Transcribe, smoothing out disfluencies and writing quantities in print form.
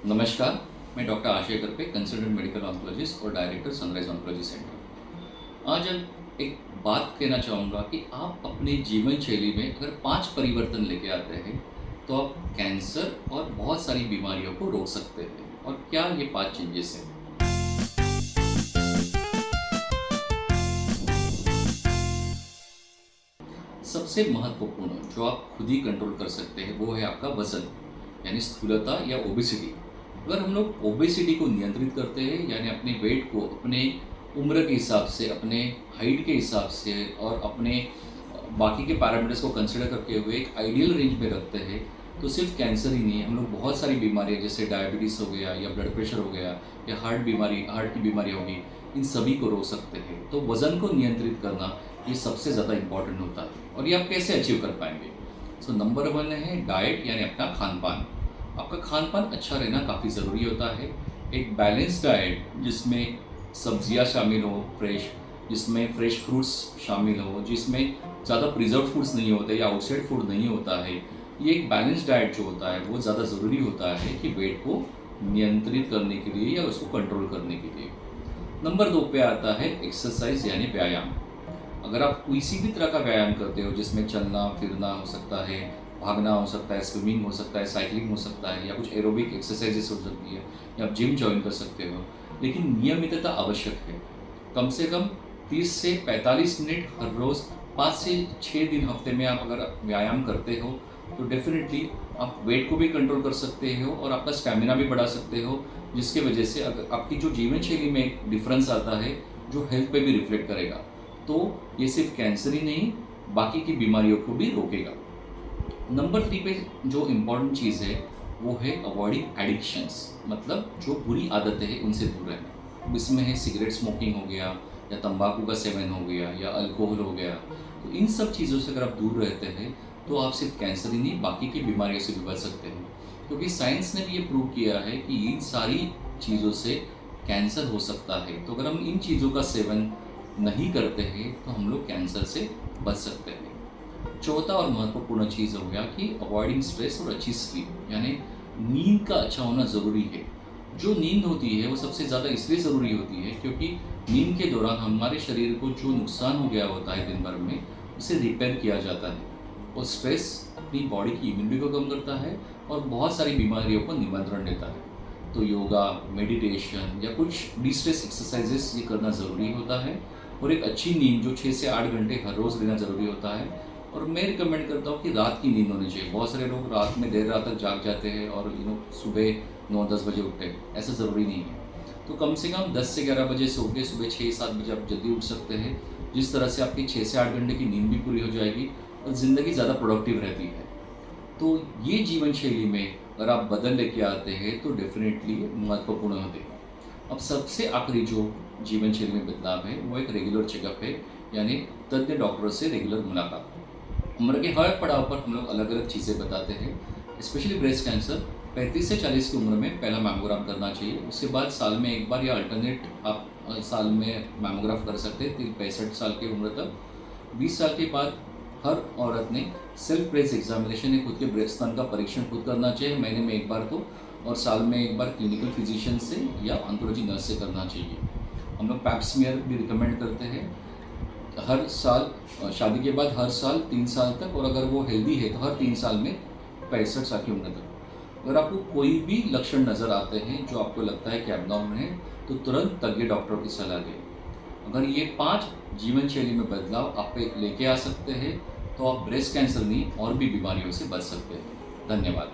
नमस्कार, मैं डॉक्टर आशय करपे, कंसल्टेंट मेडिकल ऑन्कोलॉजिस्ट और डायरेक्टर सनराइज ऑन्कोलॉजी सेंटर। आज हम एक बात कहना चाहूँगा कि आप अपने जीवन शैली में अगर 5 परिवर्तन लेके आते हैं, तो आप कैंसर और बहुत सारी बीमारियों को रोक सकते हैं। और क्या ये 5 चेंजेस हैं? सबसे महत्वपूर्ण जो आप खुद ही कंट्रोल कर सकते हैं वो है आपका वजन, यानी स्थूलता या ओबेसिटी। अगर हम लोग ओबेसिटी को नियंत्रित करते हैं, यानी अपने वेट को अपने उम्र के हिसाब से, अपने हाइट के हिसाब से और अपने बाकी के पैरामीटर्स को कंसिडर करते हुए एक आइडियल रेंज में रखते हैं, तो सिर्फ कैंसर ही नहीं, हम लोग बहुत सारी बीमारियाँ जैसे डायबिटीज़ हो गया या ब्लड प्रेशर हो गया या हार्ट की बीमारी होगी, इन सभी को रोक सकते हैं। तो वज़न को नियंत्रित करना ये सबसे ज़्यादा इम्पॉर्टेंट होता है। और ये आप कैसे अचीव कर पाएंगे? सो नंबर 1 है डाइट, यानी अपना खान पान। आपका खान पान अच्छा रहना काफ़ी ज़रूरी होता है। एक बैलेंस डाइट जिसमें सब्जियां शामिल हो फ्रेश, जिसमें फ्रेश फ्रूट्स शामिल हो, जिसमें ज़्यादा प्रिजर्व फूड्स नहीं होते या आउटसाइड फूड नहीं होता है, ये एक बैलेंस डाइट जो होता है वो ज़्यादा ज़रूरी होता है कि वेट को नियंत्रित करने के लिए या उसको कंट्रोल करने के लिए। नंबर 2 पे आता है एक्सरसाइज, यानी व्यायाम। अगर आप किसी भी तरह का व्यायाम करते हो जिसमें चलना फिरना हो सकता है, भागना हो सकता है, स्विमिंग हो सकता है, साइकिलिंग हो सकता है, या कुछ एरोबिक एक्सरसाइजेस हो सकती है, या आप जिम ज्वाइन कर सकते हो, लेकिन नियमितता आवश्यक है। कम से कम 30 से 45 मिनट हर रोज़ 5 से 6 दिन हफ्ते में आप अगर व्यायाम करते हो तो डेफिनेटली आप वेट को भी कंट्रोल कर सकते हो और आपका स्टैमिना भी बढ़ा सकते हो, जिसके वजह से अगर आपकी जो जीवन शैली में एक डिफरेंस आता है जो हेल्थ पे भी रिफ्लेक्ट करेगा, तो ये सिर्फ कैंसर ही नहीं, बाकी की बीमारियों को भी रोकेगा। नंबर 3 पे जो इम्पोर्टेंट चीज़ है वो है अवॉइडिंग एडिक्शंस, मतलब जो बुरी आदतें हैं उनसे दूर रहना। इसमें है सिगरेट स्मोकिंग हो गया, या तंबाकू का सेवन हो गया, या अल्कोहल हो गया। तो इन सब चीज़ों से अगर आप दूर रहते हैं तो आप सिर्फ कैंसर ही नहीं, बाकी की बीमारियों से भी बच सकते हैं। क्योंकि साइंस ने भी ये प्रूव किया है कि इन सारी चीज़ों से कैंसर हो सकता है। तो अगर हम इन चीज़ों का सेवन नहीं करते हैं तो हम लोग कैंसर से बच सकते हैं। चौथा और महत्वपूर्ण चीज़ हो गया कि अवॉइडिंग स्ट्रेस और अच्छी स्लीप, यानी नींद का अच्छा होना ज़रूरी है। जो नींद होती है वो सबसे ज़्यादा इसलिए ज़रूरी होती है क्योंकि नींद के दौरान हमारे शरीर को जो नुकसान हो गया होता है दिन भर में, उसे रिपेयर किया जाता है। और स्ट्रेस अपनी बॉडी की इम्यूनिटी को कम करता है और बहुत सारी बीमारियों को निमंत्रण देता है। तो योगा, मेडिटेशन या कुछ डिस्ट्रेस एक्सरसाइजेस ये करना ज़रूरी होता है। और एक अच्छी नींद जो 6 से 8 घंटे हर रोज़ लेना ज़रूरी होता है। और मैं रिकमेंड करता हूँ कि रात की नींद होनी चाहिए। बहुत सारे लोग रात में देर रात तक जाग जाते हैं और सुबह 9-10 बजे उठते हैं, ऐसा ज़रूरी नहीं है। तो कम से कम 10 से 11 बजे सो के सुबह 6-7 बजे आप जल्दी उठ सकते हैं, जिस तरह से आपकी 6 से 8 घंटे की नींद भी पूरी हो जाएगी और ज़िंदगी ज़्यादा प्रोडक्टिव रहती है। तो ये जीवन शैली में अगर आप बदल लेके आते हैं तो डेफिनेटली महत्वपूर्ण होते हैं। अब सबसे आखिरी जो जीवन शैली में बदलाव है वो एक रेगुलर चेकअप है, यानी तज्ञ डॉक्टर से रेगुलर मुलाकात। उम्र के हर पड़ाव पर हम लोग अलग अलग चीज़ें बताते हैं। स्पेशली ब्रेस्ट कैंसर 35 से 40 की उम्र में पहला मैमोग्राम करना चाहिए। उसके बाद साल में एक बार या अल्टरनेट आप साल में मैमोग्राफ कर सकते हैं 65 साल की उम्र तक। 20 साल के बाद हर औरत ने सेल्फ ब्रेस्ट एग्जामिनेशन या खुद के ब्रेस्ट स्तन का परीक्षण खुद करना चाहिए, महीने में एक बार तो, और साल में एक बार क्लिनिकल फिजिशियन से या ऑन्कोलॉजी नर्स से करना चाहिए। हम लोग पैप स्मीयर भी रिकमेंड करते हैं हर साल, शादी के बाद हर साल 3 साल तक, और अगर वो हेल्दी है तो हर 3 साल में 65 साल की उम्र तक। अगर आपको कोई भी लक्षण नज़र आते हैं जो आपको लगता है कि एब्नॉर्मल है, तो तुरंत तज्ञ डॉक्टर की सलाह लें। अगर ये 5 जीवन शैली में बदलाव आप पे लेके आ सकते हैं तो आप ब्रेस्ट कैंसर नहीं और भी बीमारियों से बच सकते हैं। धन्यवाद।